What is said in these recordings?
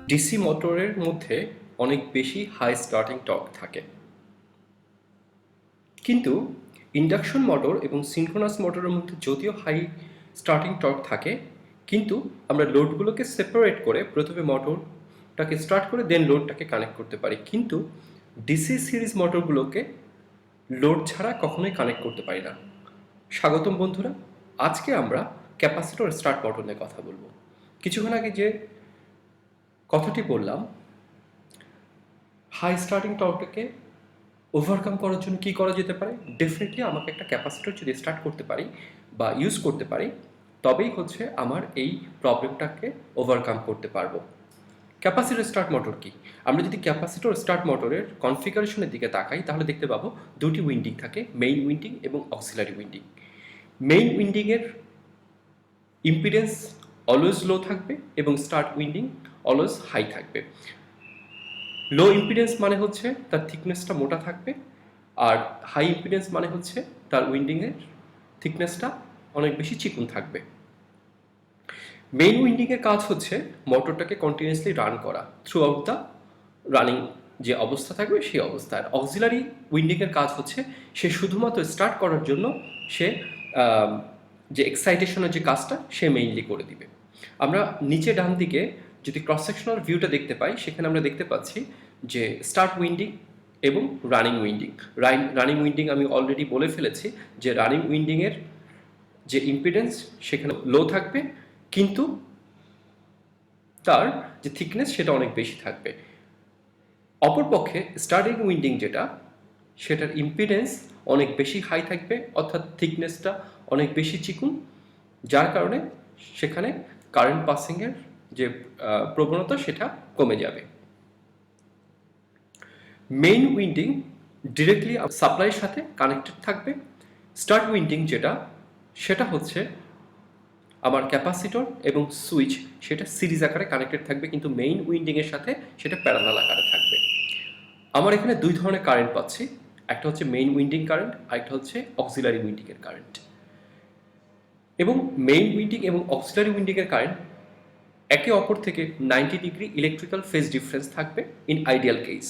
DC মোটরের মধ্যে অনেক বেশি হাই স্টার্টিং টর্ক থাকে, কিন্তু ইন্ডাকশন মোটর এবং সিনক্রোনাস মোটরের মধ্যে যদিও হাই স্টার্টিং টর্ক থাকে, কিন্তু আমরা লোডগুলোকে সেপারেট করে প্রথমে মোটরটাকে স্টার্ট করে দেন লোডটাকে কানেক্ট করতে পারি, কিন্তু ডিসি সিরিজ মোটরগুলোকে লোড ছাড়া কখনোই কানেক্ট করতে পারি না। স্বাগতম বন্ধুরা, আজকে আমরা ক্যাপাসিটর স্টার্ট মোটর নিয়ে কথা বলবো। কিছুক্ষণ আগে যে কথাটি বললাম, হাই স্টার্টিং টর্কটাকে ওভারকাম করার জন্য কী করা যেতে পারে? ডেফিনেটলি আমাকে একটা ক্যাপাসিটর যদি স্টার্ট করতে পারি বা ইউজ করতে পারি, তবেই হচ্ছে আমার এই প্রবলেমটাকে ওভারকাম করতে পারবো। ক্যাপাসিটর স্টার্ট মোটর কি? আমরা যদি ক্যাপাসিটর স্টার্ট মোটরের কনফিগারেশনের দিকে তাকাই তাহলে দেখতে পাবো দুটি উইন্ডিং থাকে, মেইন উইন্ডিং এবং অক্সিলারি উইন্ডিং। মেইন উইন্ডিংয়ের ইম্পিডেন্স অলওয়েজ লো থাকবে এবং স্টার্ট উইন্ডিং অলওয়েজ হাই থাকবে। লো ইম্পিডেন্স মানে হচ্ছে তার থিকনেসটা মোটা থাকবে, আর হাই ইম্পিডেন্স মানে হচ্ছে তার উইন্ডিংয়ের থিকনেসটা অনেক বেশি চিকন থাকবে। মেইন উইন্ডিংয়ের কাজ হচ্ছে মোটরটাকে কন্টিনিউয়াসলি রান করা থ্রু আউট দ্য রানিং যে অবস্থা থাকবে সেই অবস্থায়। অক্সিলারি উইন্ডিংয়ের কাজ হচ্ছে সে শুধুমাত্র স্টার্ট করার জন্য সে যে এক্সাইটেশনের যে কাজটা সে মেইনলি করে দিবে। আমরা নিচে ডান দিকে যদি ক্রস সেকশনাল ভিউটা দেখতে পাই, সেখানে আমরা দেখতে পাচ্ছি যে স্টার্ট উইন্ডিং এবং রানিং উইন্ডিং। রানিং উইন্ডিং আমি অলরেডি বলে ফেলেছি যে রানিং উইন্ডিংয়ের যে ইম্পিডেন্স সেখানে লো থাকবে, কিন্তু তার যে থিকনেস সেটা অনেক বেশি থাকবে। অপরপক্ষে স্টার্টিং উইন্ডিং যেটা, সেটার ইম্পিডেন্স অনেক বেশি হাই থাকবে, অর্থাৎ থিকনেসটা অনেক বেশি চিকুন, যার কারণে সেখানে কারেন্ট পাসিংয়ের যে প্রবণতা সেটা কমে যাবে। মেইন উইন্ডিং ডিরেক্টলি সাপ্লাইয়ের সাথে কানেক্টেড থাকবে। স্টার্ট উইন্ডিং যেটা, সেটা হচ্ছে আমার ক্যাপাসিটর এবং সুইচ সেটা সিরিজ আকারে কানেক্টেড থাকবে, কিন্তু মেইন উইন্ডিংয়ের সাথে সেটা প্যারালাল আকারে থাকবে। আমার এখানে দুই ধরনের কারেন্ট পাচ্ছি, একটা হচ্ছে মেইন উইন্ডিং কারেন্ট, আরেকটা হচ্ছে অক্সিলারি উইন্ডিংয়ের কারেন্ট। এবং মেইন উইন্ডিং এবং অক্সিলারি উইন্ডিংয়ের কারেন্ট একে অপর থেকে 90 ডিগ্রি ইলেকট্রিক্যাল ফেজ ডিফারেন্স থাকবে ইন আইডিয়াল কেস।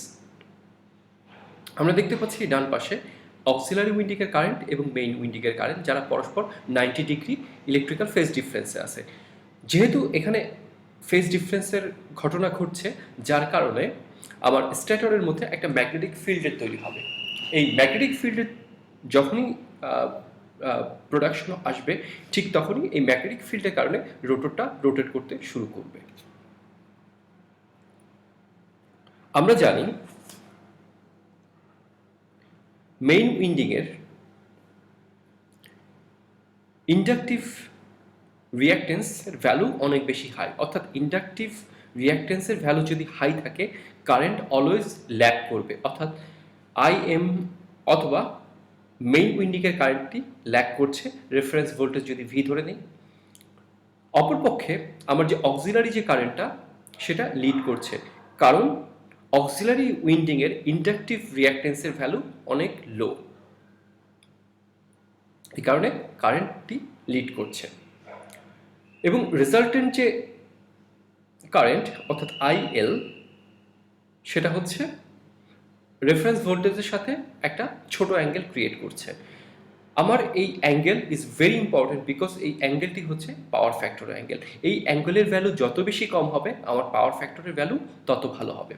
আমরা দেখতে পাচ্ছি ডান পাশে অক্সিলারি উইন্ডিংয়ের কারেন্ট এবং মেইন উইন্ডিংয়ের কারেন্ট যারা পরস্পর 90 ডিগ্রি ইলেকট্রিক্যাল ফেজ ডিফারেন্সে আছে। যেহেতু এখানে ফেজ ডিফারেন্সের ঘটনা ঘটছে, যার কারণে আমার স্ট্যাটরের মধ্যে একটা ম্যাগনেটিক ফিল্ডের তৈরি হবে। এই ম্যাগনেটিক ফিল্ডের যখনই প্রোডাকশন আসবে, ঠিক তখনই এই ম্যাগনেটিক ফিল্ডের কারণে রোটরটা রোটেট করতে শুরু করবে। আমরা জানি মেইন উইন্ডিংয়ের ইন্ডাকটিভ রিঅ্যাক্টেন্সের ভ্যালু অনেক বেশি হাই, অর্থাৎ ইন্ডাকটিভ রিঅ্যাক্টেন্সের ভ্যালু যদি হাই থাকে, কারেন্ট অলওয়েজ ল্যাগ করবে, অর্থাৎ আইএম অথবা মেইন উইন্ডিংয়ের কারেন্টটি ল্যাগ করছে রেফারেন্স ভোল্টেজ যদি ভি ধরে নিই। অপরপক্ষে আমার যে অক্সিলারি যে কারেন্টটা সেটা লিড করছে, কারণ অক্সিলারি উইন্ডিংয়ের ইন্ডাকটিভ রিঅ্যাক্টেন্সের ভ্যালু অনেক লো, এই কারণে কারেন্টটি লিড করছে। এবং রেজাল্টেন্ট যে কারেন্ট অর্থাৎ আইএল, সেটা হচ্ছে রেফারেন্স ভোল্টেজের সাথে একটা ছোট অ্যাঙ্গেল ক্রিয়েট করছে। আমার এই angle is very important, because এই অ্যাঙ্গেলটি হচ্ছে পাওয়ার ফ্যাক্টর অ্যাঙ্গেল। এই অ্যাঙ্গেলের ভ্যালু যত বেশি কম হবে, আমার পাওয়ার ফ্যাক্টরের ভ্যালু তত ভালো হবে।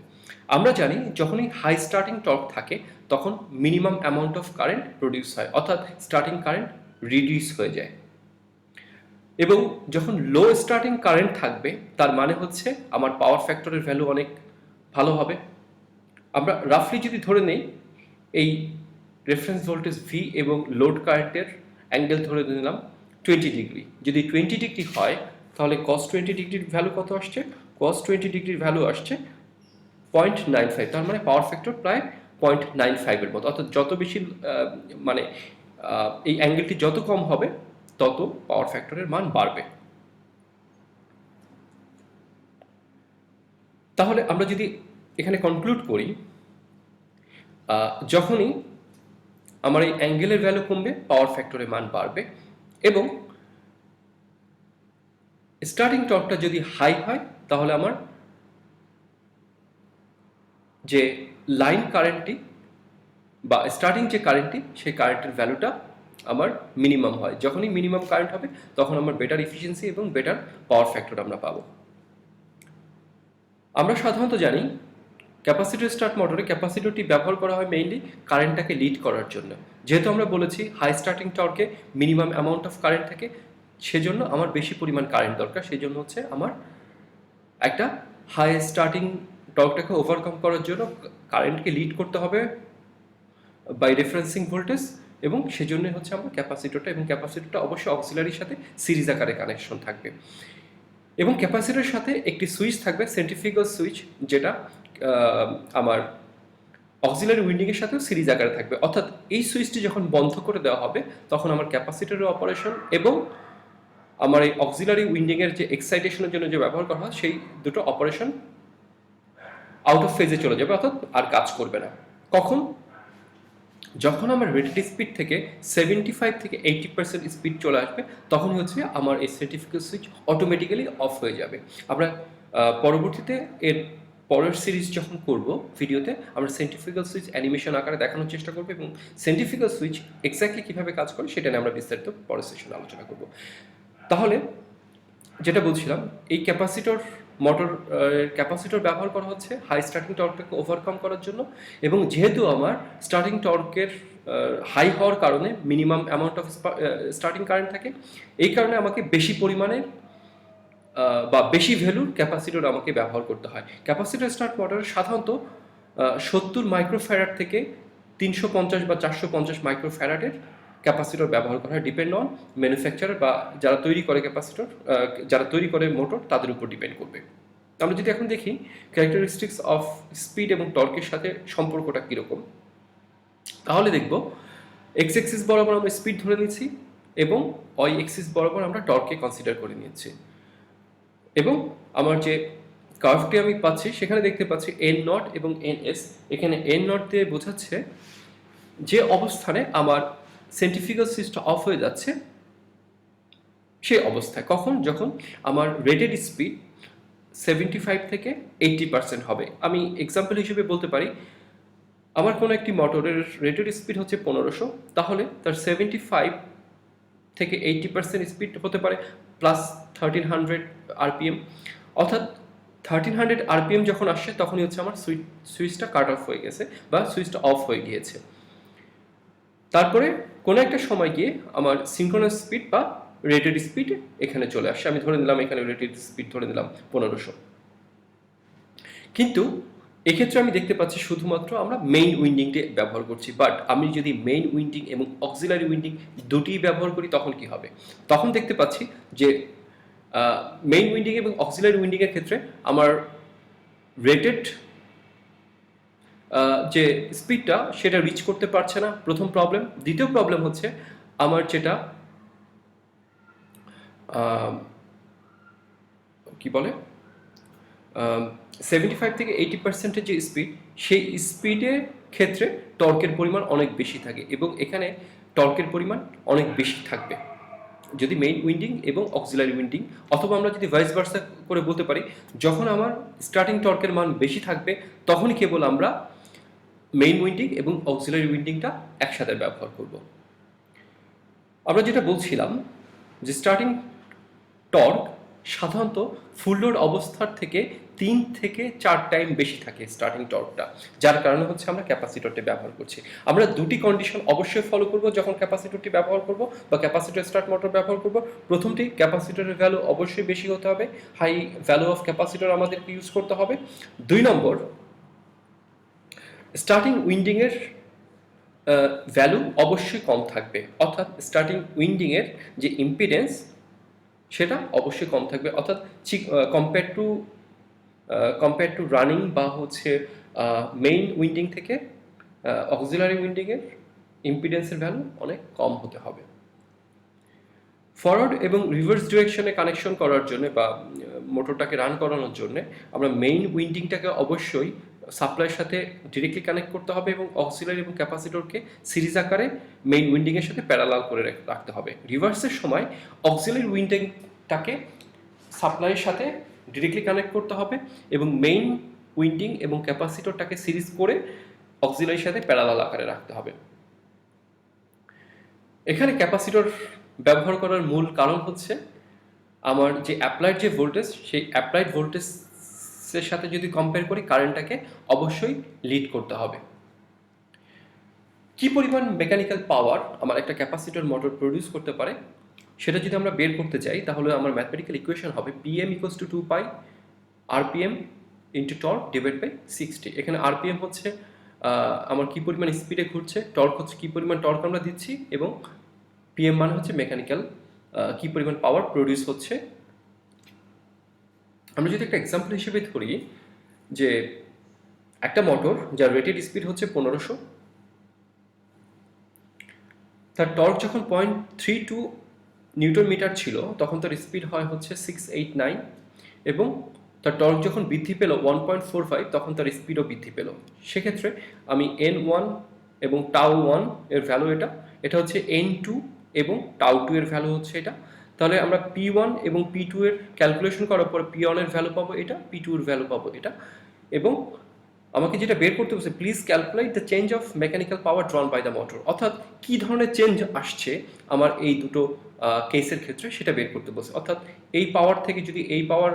আমরা জানি যখনই হাই স্টার্টিং টর্ক থাকে তখন minimum amount of current produce হয়, অর্থাৎ স্টার্টিং কারেন্ট রিডিউস হয়ে যায়। এবং যখন লো স্টার্টিং কারেন্ট থাকবে, তার মানে হচ্ছে আমার পাওয়ার ফ্যাক্টরের ভ্যালু অনেক ভালো হবে। আমরা রাফলি যদি ধরে নেই, এই রেফারেন্স ভোল্টেজ ভি এবং লোড কারেন্টের অ্যাঙ্গেল ধরে নিলাম 20 ডিগ্রি। যদি 20 ডিগ্রি হয় তাহলে কস 20 ডিগ্রির ভ্যালু কত আসছে? কস 20 ডিগ্রির ভ্যালু আসছে 0.95, তার মানে পাওয়ার ফ্যাক্টর প্রায় 0.95-এর মতো। অর্থাৎ যত বেশি মানে এই অ্যাঙ্গেলটি যত কম হবে তত পাওয়ার ফ্যাক্টরের মান বাড়বে। তাহলে আমরা যদি এখানে কনক্লুড করি, যখনই আমার এই অ্যাঙ্গেলের ভ্যালু কমবে পাওয়ার ফ্যাক্টরের মান বাড়বে, এবং স্টার্টিং টর্কটা যদি হাই হয় তাহলে আমার যে লাইন কারেন্টটি বা স্টার্টিং যে কারেন্টটি সেই কারেন্টের ভ্যালুটা আমার মিনিমাম হয়। যখনই মিনিমাম কারেন্ট হবে তখন আমার বেটার এফিসিয়েন্সি এবং বেটার পাওয়ার ফ্যাক্টর আমরা পাবো। আমরা সাধারণত জানি ক্যাপাসিটর স্টার্ট মোটরে ক্যাপাসিটরটি ব্যবহার করা হয় মেইনলি কারেন্টটাকে লিড করার জন্য। যেহেতু আমরা বলেছি হাই স্টার্টিং টর্কে মিনিমাম অ্যামাউন্ট অফ কারেন্ট থাকে, সেজন্য আমার বেশি পরিমাণ কারেন্ট দরকার। সেই জন্য হচ্ছে আমার একটা হাই স্টার্টিং টর্কটাকে ওভারকাম করার জন্য কারেন্টকে লিড করতে হবে বাই রেফারেন্সিং ভোল্টেজ, এবং সেজন্য হচ্ছে আমার ক্যাপাসিটরটা, এবং ক্যাপাসিটরটা অবশ্যই অক্সিলারির সাথে সিরিজ আকারে কানেকশন থাকবে। এবং ক্যাপাসিটরের সাথে একটি সুইচ থাকবে, সেন্ট্রিফিউগাল সুইচ, যেটা আমার অক্সিলারি উইন্ডিংয়ের সাথেও সিরিজ আকারে থাকবে। অর্থাৎ এই সুইচটি যখন বন্ধ করে দেওয়া হবে তখন আমার ক্যাপাসিটরের অপারেশন এবং আমার এই অক্সিলারি উইন্ডিংয়ের যে এক্সাইটেশনের জন্য যে ব্যবহার করা হয় সেই দুটো অপারেশন আউট অফ ফেজে চলে যাবে, অর্থাৎ আর কাজ করবে না। কখন? যখন আমার রেটেড স্পিড থেকে 75 থেকে 80% স্পিড চলে আসবে তখনই হচ্ছে আমার এই সেন্ট্রিফিউগাল সুইচ অটোমেটিক্যালি অফ হয়ে যাবে। আমরা পরবর্তীতে এর পরের সিরিজ যখন করব ভিডিওতে আমরা সেন্ট্রিফিউগাল সুইচ অ্যানিমেশন আকারে দেখানোর চেষ্টা করব, এবং সেন্ট্রিফিউগাল সুইচ এক্স্যাক্টলি কীভাবে কাজ করে সেটা নিয়ে আমরা বিস্তারিত পরের সেশনে আলোচনা করব। তাহলে যেটা বলছিলাম, এই ক্যাপাসিটর মোটর ক্যাপাসিটর ব্যবহার করা হচ্ছে হাই স্টার্টিং টর্কটাকে ওভারকাম করার জন্য, এবং যেহেতু আমার স্টার্টিং টর্কের হাই হওয়ার কারণে minimum amount of starting current থাকে, এই কারণে আমাকে বেশি পরিমাণে বা বেশি ভ্যালুর ক্যাপাসিটর আমাকে ব্যবহার করতে হয়। ক্যাপাসিটর স্টার্ট মোটরে সাধারণত 70 মাইক্রোফ্যারাড থেকে 350 বা 450 মাইক্রোফ্যারাডের ক্যাপাসিটর ব্যবহার করা হয়, ডিপেন্ড অন ম্যানুফ্যাকচারার বা যারা তৈরি করে ক্যাপাসিটর, যারা তৈরি করে মোটর তাদের উপর ডিপেন্ড করবে। আমরা যদি এখন দেখি ক্যারেক্টারিস্টিক্স অফ স্পিড এবং টর্কের সাথে সম্পর্কটা কীরকম, তাহলে দেখব এক্স এক্সিস বরাবর আমরা স্পিড ধরে নিচ্ছি এবং ওয়াই এক্সিস বরাবর আমরা টর্ককে কনসিডার করে নিচ্ছি, এবং আমার যে কার্ভটি আমি পাচ্ছি সেখানে দেখতে পাচ্ছি এন নট এবং এন এস। এখানে এন নট দিয়ে বোঝাচ্ছে যে অবস্থানে আমার সেন্ট্রিফিউগাল সুইচটা অফ হয়ে যাচ্ছে সেই অবস্থায়। কখন? যখন আমার রেটেড স্পিড 75 থেকে 80% হবে। আমি এক্সাম্পল হিসেবে বলতে পারি, আমার কোনো একটি মোটরের রেটেড স্পিড হচ্ছে 1500, তাহলে তার 75 থেকে 80% স্পিড হতে পারে প্লাস 1300 আরপিএম। অর্থাৎ 1300 আরপিএম যখন আসছে তখনই হচ্ছে আমার সুইচটা কাট অফ হয়ে গেছে বা সুইচটা অফ হয়ে গিয়েছে। তারপরে কোনো একটা সময় গিয়ে আমার সিনক্রোনাস স্পিড বা রেটেড স্পিড এখানে চলে আসে। আমি ধরে নিলাম এখানে রেটেড স্পিড ধরে নিলাম 1500, কিন্তু এক্ষেত্রে আমি দেখতে পাচ্ছি শুধুমাত্র আমরা মেইন উইন্ডিংটি ব্যবহার করছি। বাট আমি যদি মেইন উইন্ডিং এবং অক্সিলারি উইন্ডিং দুটিই ব্যবহার করি তখন কি হবে? তখন দেখতে পাচ্ছি যে মেইন উইন্ডিং এবং অক্সিলারি উইন্ডিংয়ের ক্ষেত্রে আমার রেটেড যে স্পিডটা সেটা রিচ করতে পারছে না, প্রথম প্রবলেম। দ্বিতীয় প্রবলেম হচ্ছে আমার যেটা কি বলে 75 থেকে 80% যে স্পিড, সেই স্পিডের ক্ষেত্রে টর্কের পরিমাণ অনেক বেশি থাকে, এবং এখানে টর্কের পরিমাণ অনেক বেশি থাকবে যদি মেইন উইন্ডিং এবং অক্সিলারি উইন্ডিং, অথবা আমরা যদি ভাইস ভার্সা করে বলতে পারি, যখন আমার স্টার্টিং টর্কের মান বেশি থাকবে তখনই কেবল আমরা মেইন উইন্ডিং এবং অক্সিলারি উইন্ডিংটা একসাথে ব্যবহার করব। আমরা যেটা বলছিলাম যে স্টার্টিং টর্ক সাধারণত ফুল লোড অবস্থার থেকে 3 থেকে 4 টাইম বেশি থাকে স্টার্টিং টর্কটা, যার কারণে হচ্ছে আমরা ক্যাপাসিটরটি ব্যবহার করছি। আমরা দুটি কন্ডিশন অবশ্যই ফলো করব যখন ক্যাপাসিটরটি ব্যবহার করব বা ক্যাপাসিটর স্টার্ট মোটর ব্যবহার করব। প্রথমটি, ক্যাপাসিটরের ভ্যালু অবশ্যই বেশি হতে হবে, হাই ভ্যালু অফ ক্যাপাসিটর আমাদেরকে ইউজ করতে হবে। 2 নম্বর, স্টার্টিং উইন্ডিংয়ের ভ্যালু অবশ্যই কম থাকবে, অর্থাৎ স্টার্টিং উইন্ডিংয়ের যে ইম্পিডেন্স সেটা অবশ্যই কম থাকবে, অর্থাৎ কম্পেয়ার টু রানিং বা হচ্ছে মেইন উইন্ডিং থেকে অক্সিলারি উইন্ডিংয়ের ইম্পিডেন্সের ভ্যালু অনেক কম হতে হবে। ফরওয়ার্ড এবং রিভার্স ডিরেকশনে কানেকশন করার জন্য বা মোটরটাকে রান করানোর জন্য আমরা মেইন উইন্ডিংটাকে অবশ্যই সাপ্লাইয়ের সাথে ডিরেক্টলি কানেক্ট করতে হবে, এবং অক্সিলারি এবং ক্যাপাসিটরকে সিরিজ আকারে মেইন উইন্ডিংয়ের সাথে প্যারালাল করে রাখতে হবে। রিভার্সের সময় অক্সিলারি উইন্ডিংটাকে সাপ্লাইয়ের সাথে ডিরেক্টলি কানেক্ট করতে হবে, এবং মেইন উইন্ডিং এবং ক্যাপাসিটরটাকে সিরিজ করে অক্সিলারির সাথে প্যারালাল আকারে রাখতে হবে। এখানে ক্যাপাসিটর ব্যবহার করার মূল কারণ হচ্ছে আমার যে অ্যাপ্লাইড যে ভোল্টেজ, সেই অ্যাপ্লাইড ভোল্টেজের সাথে যদি কম্পেয়ার করি কারেন্টটাকে অবশ্যই লিড করতে হবে। কি পরিমাণ মেকানিক্যাল পাওয়ার আমার একটা ক্যাপাসিটর মোটর প্রডিউস করতে পারে সেটা যদি আমরা বের করতে চাই তাহলে আমার ম্যাথমেটিক্যাল ইকুয়েশন হবে Pm = 2 pi RPM into torque divide by 60। এখানে RPM হচ্ছে আমার কি পরিমাণ স্পিডে ঘুরছে, টর্ক হচ্ছে কি পরিমাণ টর্ক আমরা দিচ্ছি, এবং PM মানে হচ্ছে মেকানিক্যাল কি পরিমাণ পাওয়ার প্রডিউস হচ্ছে। আমরা যদি একটা এক্সাম্পল হিসেবে ধরি যে একটা মোটর যার রেটেড স্পিড হচ্ছে 1500, তার টর্ক যখন 0.32 নিউটন মিটার ছিল তখন তার স্পিড হয় হচ্ছে 689, এবং তার টর্ক যখন বৃদ্ধি পেল 1.45 তখন তার স্পিডও বৃদ্ধি পেল। সেক্ষেত্রে আমি N1 এবং τ1 এর ভ্যালু এটা হচ্ছে N2 এবং τ2 এর ভ্যালু হচ্ছে এটা। তাহলে আমরা P1 এবং P2 এর ক্যালকুলেশন করার পর P1 এর ভ্যালু পাবো এটা, P2 এর ভ্যালু পাবো এটা, এবং আমাকে যেটা বের করতে বলছে please calculate the change of mechanical power drawn by the motor, অর্থাৎ কী ধরনের চেঞ্জ আসছে আমার এই দুটো কেসের ক্ষেত্রে সেটা বের করতে বলছে। অর্থাৎ এই পাওয়ার থেকে যদি এই পাওয়ার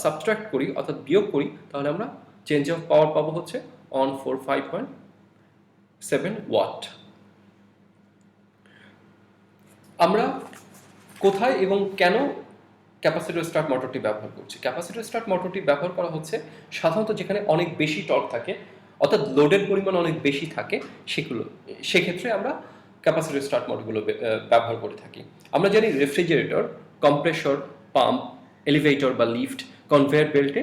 সাবট্রাক্ট করি অর্থাৎ বিয়োগ করি তাহলে আমরা চেঞ্জ অফ পাওয়ার পাবো হচ্ছে 145.7 ওয়াট। আমরা কোথায় এবং কেন ক্যাপাসিটর স্টার্ট মোটরটি ব্যবহার করছি? ক্যাপাসিটর স্টার্ট মোটরটি ব্যবহার করা হচ্ছে সাধারণত যেখানে অনেক বেশি টর্ক থাকে অর্থাৎ লোডের পরিমাণ অনেক বেশি থাকে সেক্ষেত্রে আমরা ক্যাপাসিটর স্টার্ট মোটরগুলো ব্যবহার করে থাকি। আমরা জানি রেফ্রিজারেটর, কম্প্রেসর, পাম্প, এলিভেটর বা লিফট, কনভেয়ার বেল্টে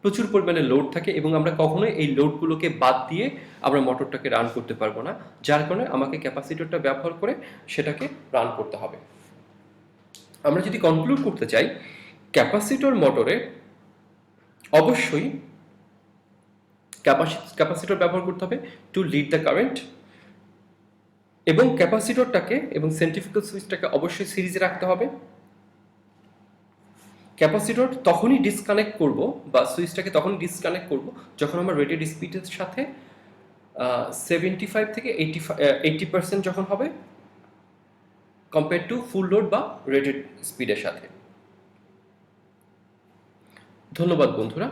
প্রচুর পরিমাণে লোড থাকে এবং আমরা কখনোই এই লোডগুলোকে বাদ দিয়ে আমরা মোটরটাকে রান করতে পারবো না, যার কারণে আমাকে ক্যাপাসিটরটা ব্যবহার করে সেটাকে রান করতে হবে। আমরা যদি কনক্লুড করতে চাই ক্যাপাসিটর মোটরে অবশ্যই ক্যাপাসিটর ব্যবহার করতে হবে টু লিড দ্য কারেন্ট, এবং ক্যাপাসিটরটাকে এবং সেন্ট্রিফিউগাল সুইচটাকে অবশ্যই সিরিজে রাখতে হবে। ক্যাপাসিটর তখনই ডিসকানেক্ট করব বা সুইচটাকে তখনই ডিসকানেক্ট করব যখন আমার রেটেড স্পিডের সাথে 75 থেকে 80% যখন হবে কম্পেয়ার টু ফুল লোড বা রেটেড স্পিডের সাথে। ধন্যবাদ বন্ধুরা।